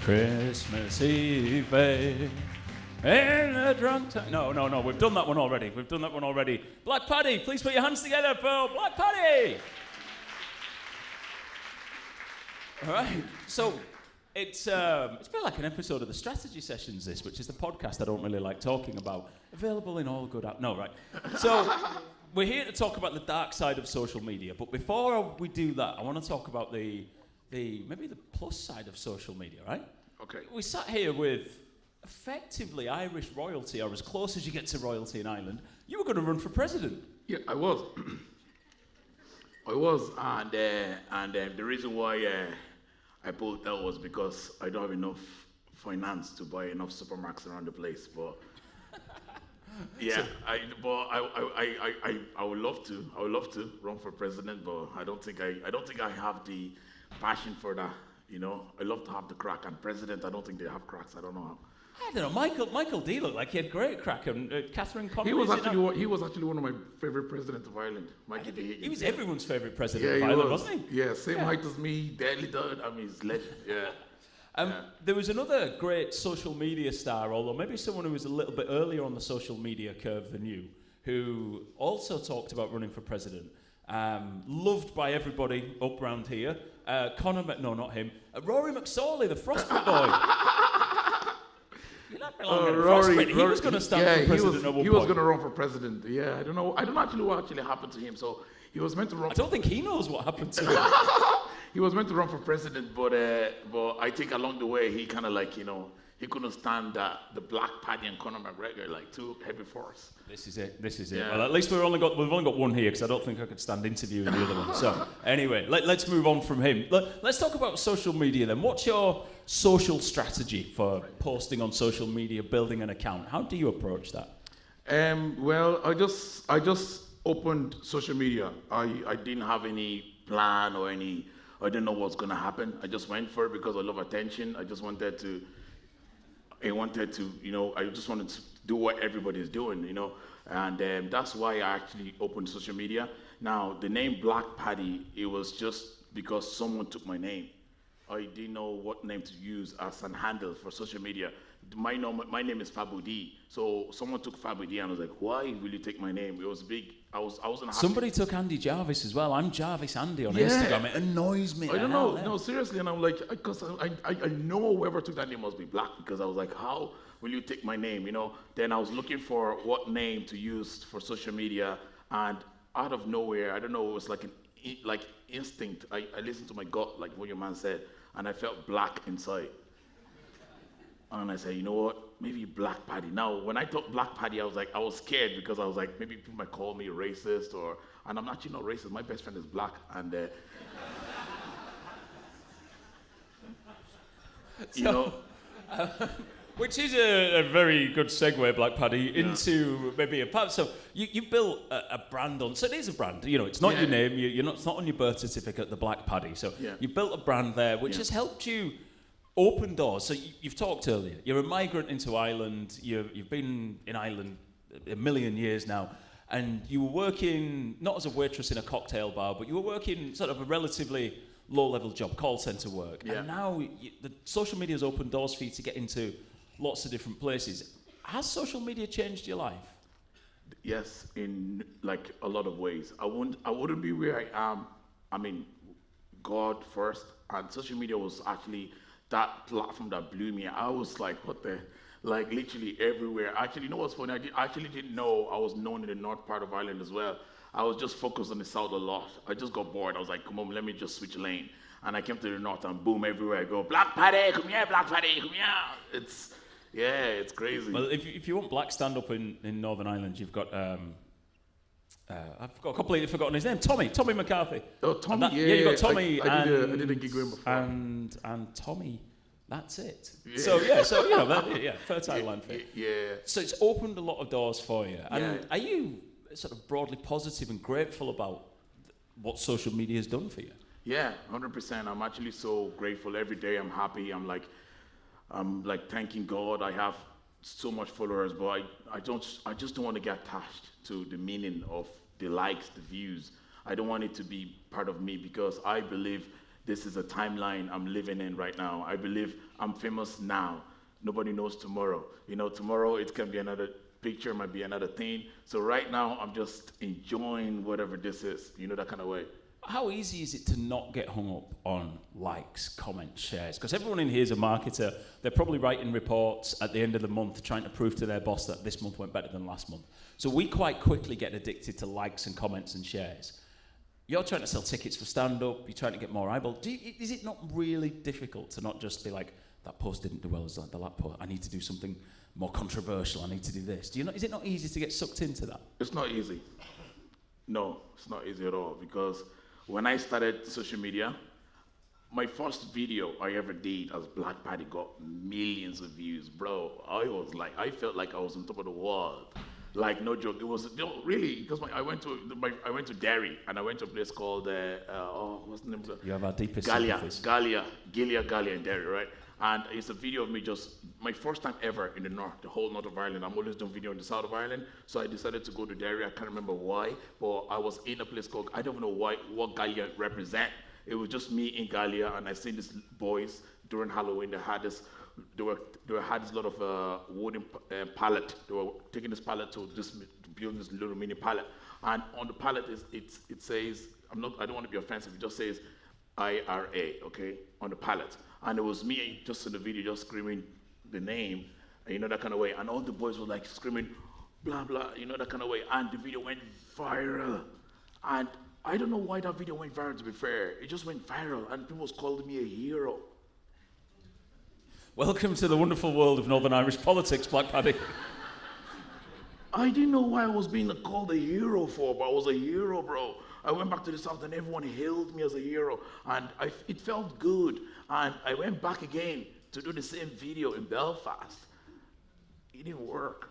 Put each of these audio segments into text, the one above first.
Christmas Eve, babe, in a drunk time. No, we've done that one already. Black Paddy, please put your hands together for Black Paddy. All right, so it's been like an episode of the Strategy Sessions, this, which is the podcast I don't really like talking about. Available in all good apps. No, right. So we're here to talk about the dark side of social media, but before we do that, I want to talk about maybe the plus side of social media, right? Okay. We sat here with effectively Irish royalty, or as close as you get to royalty in Ireland. You were going to run for president. Yeah, I was. And the reason why I pulled out was because I don't have enough finance to buy enough supermarkets around the place. But yeah, I would love to. I would love to run for president, but I don't think I have the passion for that. You know, I love to have the crack. And president, I don't think they have cracks. I don't know how. I don't know. Michael D looked like he had great crack, and Catherine Conway. He was actually one of my favorite presidents of Ireland. Mikey D. He was everyone's favorite president of Ireland, wasn't he? Yeah, same height as me, deadly dud. I mean, he's legend. Yeah. There was another great social media star, although maybe someone who was a little bit earlier on the social media curve than you, who also talked about running for president. Loved by everybody up round here. Not him. Rory McSorley, the Frostbite boy. Rory, he was going to stand for president at one point. He was going to run for president. Yeah, I don't know actually what actually happened to him. So he was meant to run. I don't think he knows what happened to him. He was meant to run for president, but I think along the way he kind of he couldn't stand the Black Paddy and Conor McGregor, like two heavy force. This is it. Yeah. Well, at least we've only got one here because I don't think I could stand interviewing the other one. So anyway, let's move on from him. Let's talk about social media then. What's your social strategy for posting on social media, building an account? How do you approach that? Well, I just opened social media. I didn't have any plan or I didn't know what's gonna happen. I just went for it because I love attention. I just wanted to, I just wanted to do what everybody is doing, and that's why I actually opened social media. Now, the name Black Paddy, it was just because someone took my name. I didn't know what name to use as an handle for social media. My name is Fabu D. So someone took Fabu D and I was like, why will you take my name? It was big. I wasn't happy. Somebody took Andy Jarvis as well. I'm Jarvis Andy on Instagram. It annoys me. I don't know. No, seriously. And I'm like, because I know whoever took that name must be black, because I was like, how will you take my name? Then I was looking for what name to use for social media, and out of nowhere, I don't know, it was like instinct. I listened to my gut, like what your man said, and I felt black inside. And I said, you know what? Maybe Black Paddy. Now, when I thought Black Paddy, I was scared because I was like, maybe people might call me racist, and I'm actually not racist. My best friend is black, and which is a very good segue, Black Paddy, into maybe a part. So you built a brand on. So it is a brand. It's not your name. It's not on your birth certificate, the Black Paddy. So you built a brand there, which has helped you open doors. So you've talked earlier. You're a migrant into Ireland. You've been in Ireland a million years now, and you were working not as a waitress in a cocktail bar, but you were working sort of a relatively low-level job, call centre work. Yeah. And now the social media has opened doors for you to get into lots of different places. Has social media changed your life? Yes, in like a lot of ways. I wouldn't be where I am. I mean, God first, and social media was actually that platform that blew me. I was like, what the, like literally everywhere. Actually, you know what's funny? I actually didn't know I was known in the north part of Ireland as well. I was just focused on the south a lot. I just got bored. I was like, come on, let me just switch lane. And I came to the north, and boom, everywhere I go, Black Paddy, come here, Black Paddy, come here. It's crazy. Well, if you want black stand-up in Northern Ireland, you've got, I've completely forgotten his name, Tommy McCarthy. Oh, Tommy, you've got Tommy I did a gig with him before. And Tommy, that's it. Yeah. So, fertile land for you. Yeah. So it's opened a lot of doors for you. And are you sort of broadly positive and grateful about what social media has done for you? Yeah, 100%. I'm actually so grateful. Every day I'm happy. I'm like thanking God. I have so much followers, but I just don't want to get attached to the meaning of the likes, the views. I don't want it to be part of me, because I believe this is a timeline I'm living in right now. I believe I'm famous now. Nobody knows tomorrow. Tomorrow it can be another picture, might be another thing. So right now I'm just enjoying whatever this is, that kind of way. How easy is it to not get hung up on likes, comments, shares? Because everyone in here is a marketer. They're probably writing reports at the end of the month trying to prove to their boss that this month went better than last month. So we quite quickly get addicted to likes and comments and shares. You're trying to sell tickets for stand-up. You're trying to get more eyeballs. Is it not really difficult to not just be like, that post didn't do well as the last post. I need to do something more controversial. I need to do this. Is it not easy to get sucked into that? It's not easy. No, it's not easy at all, because when I started social media, my first video I ever did as Black Paddy got millions of views, bro. I felt like I was on top of the world. Like, no joke. It was really, because I went to Derry, and I went to a place called what's the name of it? You have our deepest sympathies. Galia in Derry, right? And it's a video of me my first time ever in the whole north of Ireland. I'm always doing video in the south of Ireland, so I decided to go to Derry. I can't remember why, but I was in a place called, I don't know what Galia represent. It was just me in Galia, and I seen these boys during Halloween. They had this lot of wooden pallet. They were taking this pallet to build this little mini pallet, and on the pallet it says, I don't want to be offensive. It just says IRA, okay, on the pallet. And it was me just in the video, just screaming the name, that kind of way. And all the boys were like screaming, blah, blah, that kind of way. And the video went viral. And I don't know why that video went viral, to be fair. It just went viral, and people was calling me a hero. Welcome to the wonderful world of Northern Irish politics, Black Paddy. I didn't know why I was being called a hero for, but I was a hero, bro. I went back to the South and everyone hailed me as a hero, and it felt good. And I went back again to do the same video in Belfast. It didn't work.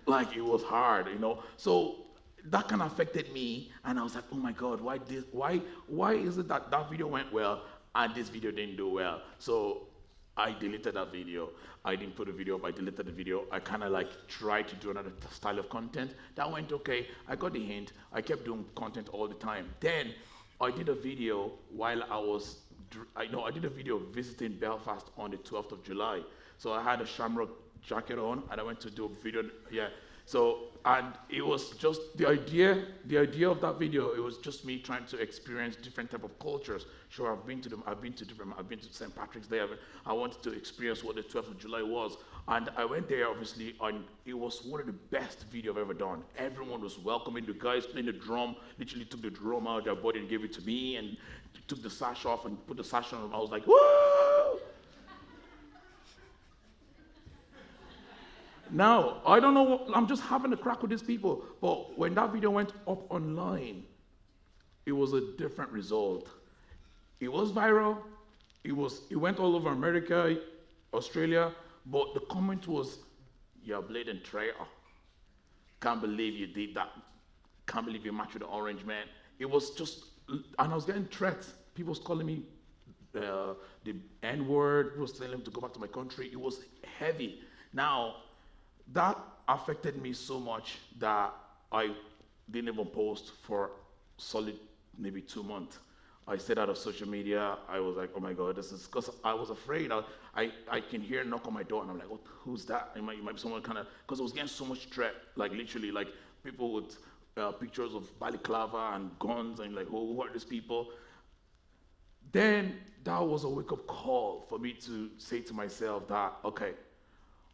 Like, it was hard, So that kind of affected me, and I was like, oh my God, why is it that video went well and this video didn't do well? So I deleted that video. I didn't put a video up, I deleted the video. I kind of tried to do another style of content. That went okay, I got the hint. I kept doing content all the time. Then I did a video while I did a video visiting Belfast on the 12th of July. So I had a shamrock jacket on, and I went to do a video, So, and it was just the idea of that video, it was just me trying to experience different type of cultures. Sure, I've been to St. Patrick's Day. I wanted to experience what the 12th of July was. And I went there, obviously, and it was one of the best videos I've ever done. Everyone was welcoming. The guys playing the drum literally took the drum out of their body and gave it to me, and took the sash off and put the sash on. I was like, whoa! Now, I don't know, I'm just having a crack with these people, but when that video went up online, it was a different result. It was viral, it went all over America, Australia, but the comment was, you're a blatant traitor. Can't believe you did that. Can't believe you matched with the orange man. It was just, and I was getting threats. People was calling me the N-word, people was telling me to go back to my country. It was heavy. Now, that affected me so much that I didn't even post for solid maybe 2 months. I stayed out of social media. I was like, oh my God, this is, because I was afraid. I can hear a knock on my door, and I'm like, who's that? It might be someone kind of, because I was getting so much threat, literally, people with pictures of balaclava and guns, and who are these people? Then that was a wake-up call for me to say to myself that, okay,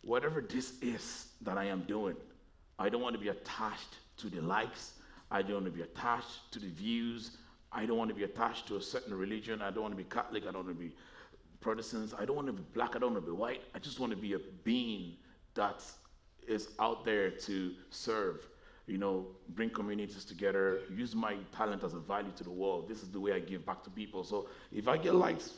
whatever this is that I am doing, I don't want to be attached to the likes. I don't want to be attached to the views. I don't want to be attached to a certain religion. I don't want to be Catholic. I don't want to be Protestants. I don't want to be black. I don't want to be white. I just want to be a being that is out there to serve, bring communities together, use my talent as a value to the world. This is the way I give back to people. So if I get likes,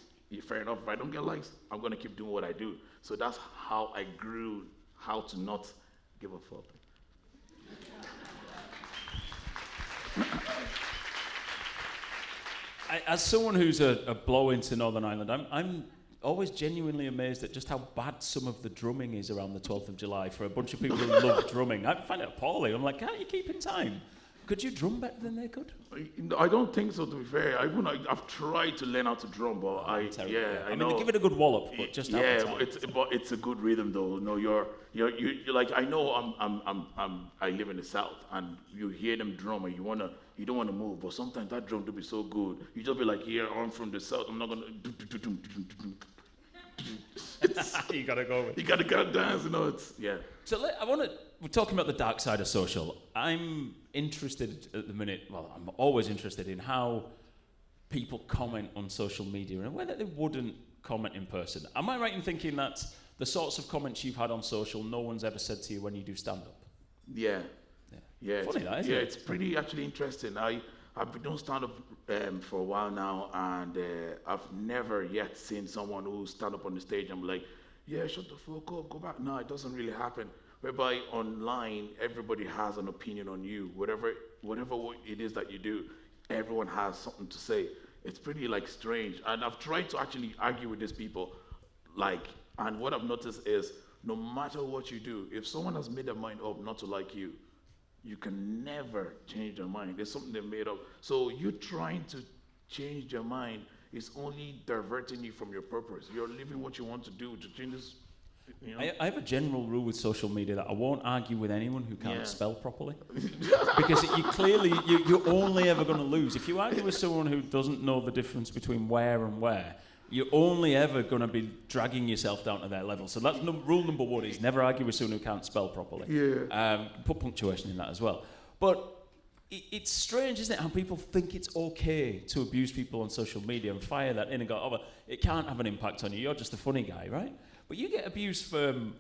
fair enough. If I don't get likes, I'm going to keep doing what I do. So that's how I grew, how to not give a fuck. As someone who's a blow into Northern Ireland, I'm always genuinely amazed at just how bad some of the drumming is around the 12th of July for a bunch of people who love drumming. I find it appalling. I'm like, how are you keeping time? Could you drum better than they could? I don't think so, to be fair. I've tried to learn how to drum, but I know. Mean, give it a good wallop, but just it's a good rhythm though. No, you're like, I know I live in the South, and you hear them drum and you don't wanna move, but sometimes that drum to be so good, you just be like, here, I'm from the South, I'm not gonna. You gotta go with. You gotta dance, So we're talking about the dark side of social. I'm interested at the minute, I'm always interested in how people comment on social media and whether they wouldn't comment in person. Am I right in thinking that the sorts of comments you've had on social, no one's ever said to you when you do stand-up? Yeah. Funny that, isn't it? Yeah, it's pretty actually interesting. I've been doing stand-up for a while now, and I've never yet seen someone who stand up on the stage and be like, yeah, shut the fuck up, go back. No, it doesn't really happen. Whereby online, everybody has an opinion on you. Whatever it is that you do, everyone has something to say. It's pretty strange. And I've tried to actually argue with these people, and what I've noticed is no matter what you do, if someone has made their mind up not to like you, you can never change their mind. There's something they made up. So you trying to change your mind is only diverting you from your purpose. You're living what you want to do to change this. I have a general rule with social media that I won't argue with anyone who can't spell properly. Because you're only ever going to lose. If you argue with someone who doesn't know the difference between where and where, you're only ever going to be dragging yourself down to their level. So that's rule number one, is never argue with someone who can't spell properly. Put punctuation in that as well. But it's strange, isn't it, how people think it's okay to abuse people on social media and fire that in and go, oh, well, it can't have an impact on you. You're just a funny guy, right? But you get abuse from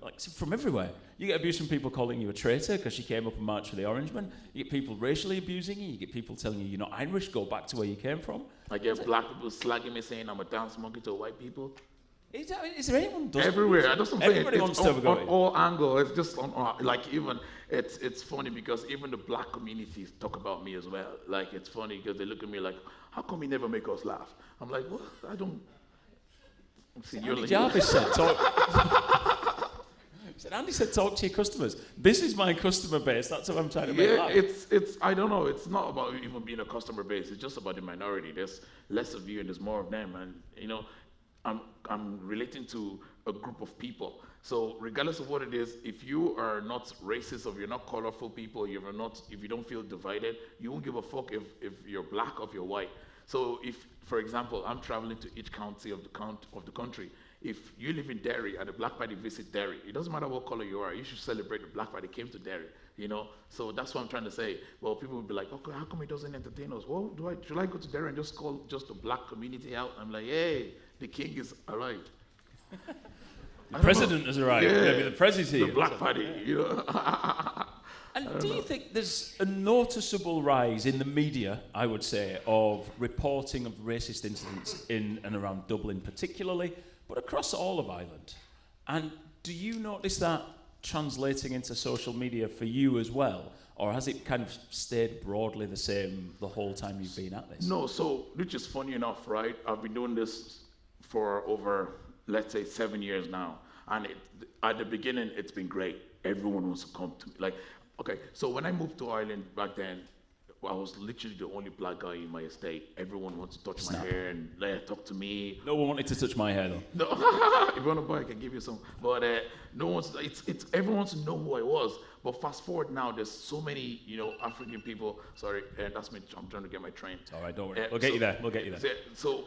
everywhere. You get abuse from people calling you a traitor because you came up and marched for the Orangemen. You get people racially abusing you. You get people telling you you're not Irish, go back to where you came from. I get black people slagging me saying I'm a dance monkey to white people. Is there anyone who does everywhere? Everybody wants to have a go on all angles. It's just even it's funny because even the black communities talk about me as well. It's funny because they look at me like, how come you never make us laugh? I'm like, what? I don't. Jarvis said, Andy said, talk to your customers. This is my customer base. That's what I'm trying to make laugh. It's I don't know. It's not about even being a customer base. It's just about the minority. There's less of you and there's more of them. And I'm relating to a group of people. So regardless of what it is, if you are not racist, or if you're not colorful people, if you don't feel divided, you won't give a fuck if you're black or if you're white. So if, for example, I'm traveling to each county of the country, if you live in Derry and the Black Party visit Derry, it doesn't matter what color you are, you should celebrate the Black Party came to Derry, So that's what I'm trying to say. Well, people will be like, okay, how come he doesn't entertain us? Well, should I go to Derry and just call just the black community out? I'm like, hey, the king is arrived. The president has arrived. Yeah, maybe the president's here. The Black Party, And do you think there's a noticeable rise in the media, I would say, of reporting of racist incidents in and around Dublin particularly, but across all of Ireland? And do you notice that translating into social media for you as well? Or has it kind of stayed broadly the same the whole time you've been at this? No, so, which is funny enough, right? I've been doing this for over, let's say, 7 years now. And at the beginning, it's been great. Everyone wants to come to me. Okay, so when I moved to Ireland back then, I was literally the only black guy in my estate. Everyone wanted to touch my hair and talk to me. No one wanted to touch my hair though. No, if you want to buy, I can give you some. But everyone wants to know who I was. But fast forward now, there's so many, African people. Sorry, that's me. I'm trying to get my train. All right, don't worry. We'll get you there. We'll get you there. So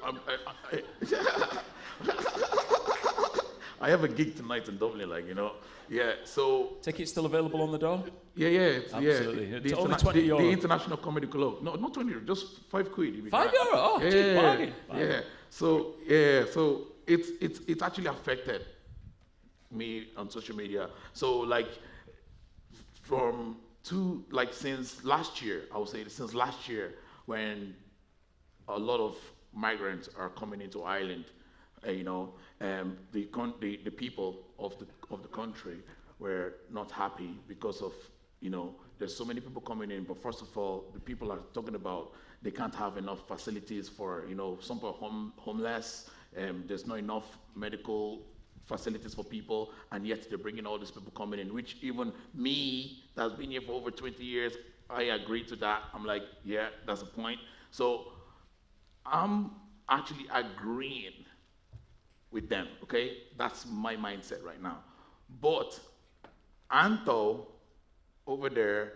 I have a gig tonight in Dublin, Yeah, so... Tickets still available on the door? Yeah. Absolutely. It's only 20 euro. The International comedy club. No, not 20 euro, just 5 quid. €5? Oh, cheap bargain. Yeah. So it's actually affected me on social media. So since last year, I would say since last year, when a lot of migrants are coming into Ireland, the people of the country were not happy because of, there's so many people coming in, but first of all, the people are talking about they can't have enough facilities for, some are homeless, there's not enough medical facilities for people, and yet they're bringing all these people coming in, which even me, that's been here for over 20 years, I agree to that. I'm like, yeah, that's a point. So I'm actually agreeing with them, okay? That's my mindset right now. But Anto over there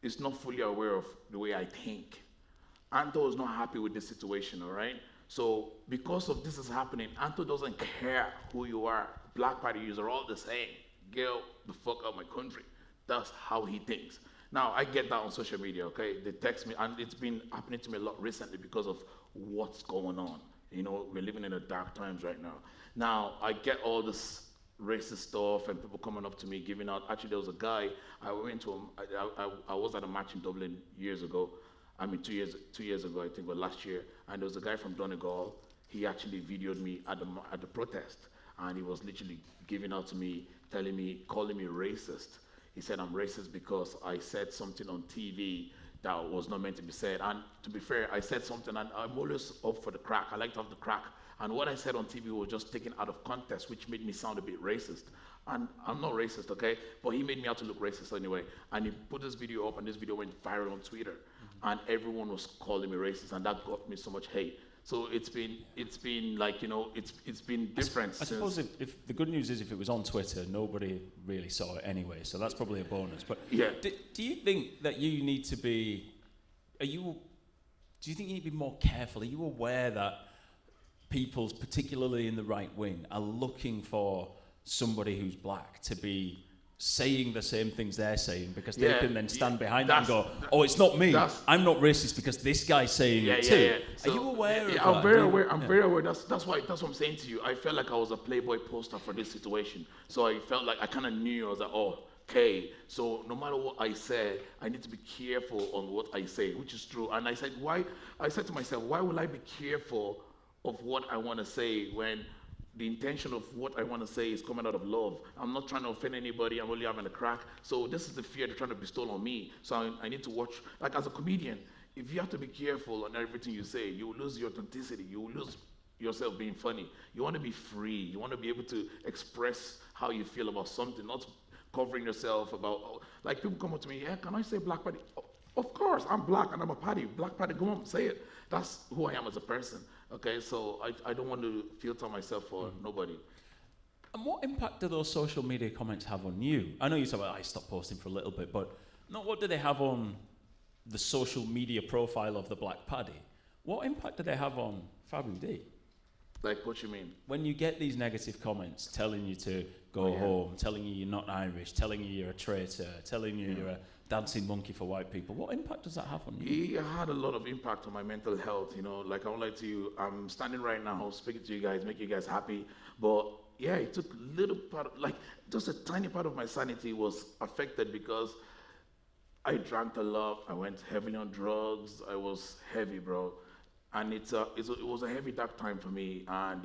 is not fully aware of the way I think. Anto is not happy with this situation, all right? So because of this is happening, Anto doesn't care who you are. Black Party users are all the same. Get the fuck out of my country. That's how he thinks. Now, I get that on social media, okay? They text me, and it's been happening to me a lot recently because of what's going on. You know, we're living in a dark times right now. Now, I get all this racist stuff and people coming up to me, giving out. Actually, there was a guy, I was at a match in Dublin years ago. I mean, 2 years ago, I think, or last year. And there was a guy from Donegal. He actually videoed me at the protest. And he was literally giving out to me, telling me, calling me racist. He said I'm racist because I said something on TV that was not meant to be said. And to be fair, I said something, and I'm always up for the crack. I like to have the crack. And what I said on TV was just taken out of context, which made me sound a bit racist. And I'm not racist, okay? But he made me out to look racist anyway. And he put this video up, and this video went viral on Twitter. And everyone was calling me racist, and that got me so much hate. So it's been like, you know, it's been different. I suppose if the good news is if it was on Twitter, nobody really saw it anyway, so that's probably a bonus. But yeah. Do you think that you need to be, do you think you need to be more careful? Are you aware that people, particularly in the right wing, are looking for somebody who's black to be saying the same things they're saying because they can then stand behind them and go, oh, it's not me. I'm not racist because this guy's saying it too. Yeah. So, are you aware of that? I'm very aware. I'm very aware. That's what I'm saying to you. I felt like I was a Playboy poster for this situation. So I felt like I kind of knew. I was like, oh, okay. So no matter what I said, I need to be careful on what I say, which is true. And I said to myself, why will I be careful of what I want to say when the intention of what I want to say is coming out of love? I'm not trying to offend anybody. I'm only having a crack. So this is the fear they're trying to bestow on me. So I need to watch. Like as a comedian, if you have to be careful on everything you say, you will lose your authenticity. You will lose yourself being funny. You want to be free. You want to be able to express how you feel about something, not covering yourself about, like people come up to me, yeah, can I say Black Paddy? Of course, I'm black and I'm a Paddy. Black Paddy, come on, say it. That's who I am as a person. Okay, so I don't want to filter myself for nobody. And what impact do those social media comments have on you? I know you said, well, I stopped posting for a little bit, but what do they have on the social media profile of the Black Paddy? What impact do they have on Fabu D? Like, what you mean? When you get these negative comments telling you to go home, telling you you're not Irish, telling you you're a traitor, telling you you're a dancing monkey for white people, what impact does that have on you? It had a lot of impact on my mental health, you know. Like, I won't lie to you, I'm standing right now speaking to you guys, make you guys happy, but yeah, it took a little part of, like, just a tiny part of my sanity was affected because I drank a lot, I went heavily on drugs, I was heavy, bro. And it was a heavy, dark time for me. And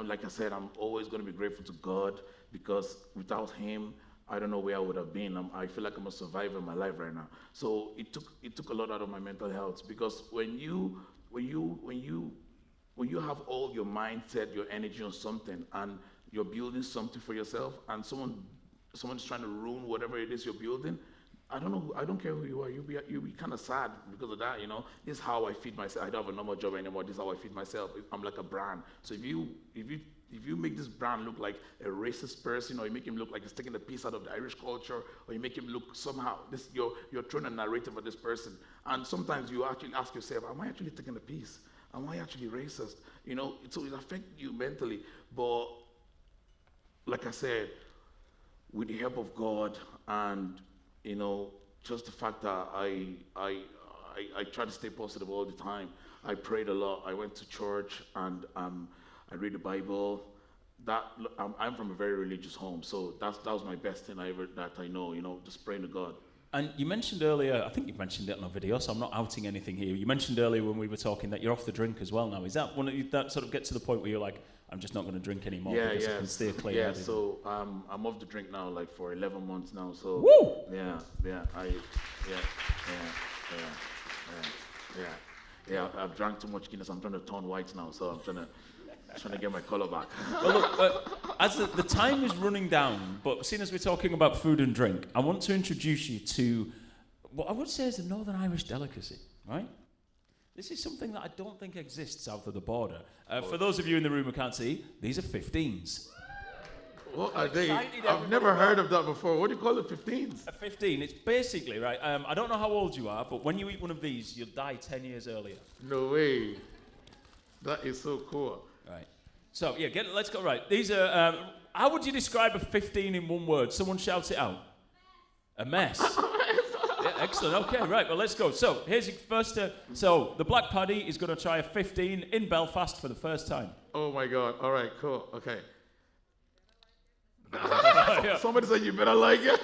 like I said, I'm always going to be grateful to God because without Him, I don't know where I would have been. I feel like I'm a survivor in my life right now. So it took a lot out of my mental health because when you have all your mindset, your energy on something, and you're building something for yourself, and someone's trying to ruin whatever it is you're building. I don't care who you are. You'll be kind of sad because of that, you know. This is how I feed myself. I don't have a normal job anymore. This is how I feed myself. I'm like a brand. So if you make this brand look like a racist person, or you make him look like he's taking a piece out of the Irish culture, or you make him look somehow, you're throwing a narrative of this person. And sometimes you actually ask yourself, am I actually taking a piece? Am I actually racist? You know, so it affects you mentally. But like I said, with the help of God and you know, just the fact that I try to stay positive all the time. I prayed a lot. I went to church and I read the Bible. I'm from a very religious home, so that was my best thing that I know. You know, just praying to God. And you mentioned earlier, I think you mentioned it on a video, so I'm not outing anything here. You mentioned earlier when we were talking that you're off the drink as well now. Is that one of you that sort of get to the point where you're like, I'm just not going to drink anymore because I can stay clear? Yeah, so I'm off the drink now, like for 11 months now. So woo! Yeah, I've drank too much Guinness. I'm trying to turn white now, so I'm trying to get my color back. Well, look, as the time is running down, but seeing as we're talking about food and drink, I want to introduce you to what I would say is a Northern Irish delicacy, right? This is something that I don't think exists south of the border. For those of you in the room who can't see, these are 15s. What are they? I've never heard of that before. What do you call it, 15s? A 15, it's basically, right, I don't know how old you are, but when you eat one of these, you'll die 10 years earlier. No way. That is so cool. Right. So, yeah, let's go, right. These are, how would you describe a 15 in one word? Someone shouts it out. A mess. Yeah, excellent. Okay, right, well, let's go. So, here's your first, so the Black Paddy is going to try a 15 in Belfast for the first time. Oh, my God. All right, cool. Okay. Yeah. Somebody said you better like it.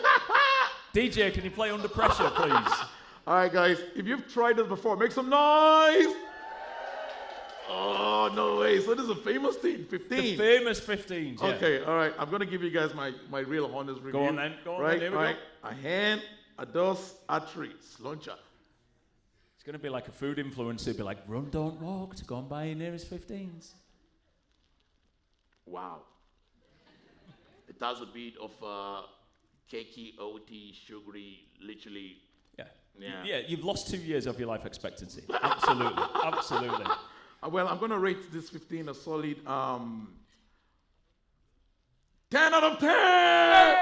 DJ, can you play Under Pressure, please? All right, guys. If you've tried this before, make some noise. Oh, no way. So this is a famous thing, 15. The famous 15s, yeah. Okay, all right. I'm going to give you guys my real honest review. Go on then. Right, here we go. A hand, a dos, a three. Sluncha. It's going to be like a food influencer, be like, run, don't walk, to go and buy your nearest 15s. Wow. It has a bit of cakey, oaty, sugary, literally. Yeah, you've lost 2 years of your life expectancy. Absolutely, absolutely. Well, I'm going to rate this 15 a solid 10 out of 10! Hey!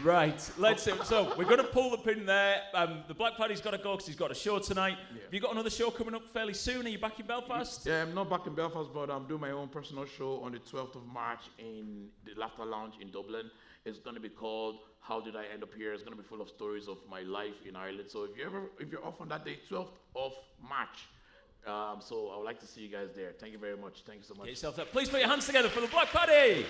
Right, let's see. So we're going to pull the pin there. The Black Paddy's got to go because he's got a show tonight. Yeah. Have you got another show coming up fairly soon? Are you back in Belfast? Yeah, I'm not back in Belfast, but I'm doing my own personal show on the 12th of March in the Laughter Lounge in Dublin. It's going to be called How Did I End Up Here? It's going to be full of stories of my life in Ireland. So if you're off on that day, 12th of March. So I would like to see you guys there. Thank you very much. Thank you so much. Get yourself up. Please put your hands together for the Black Paddy.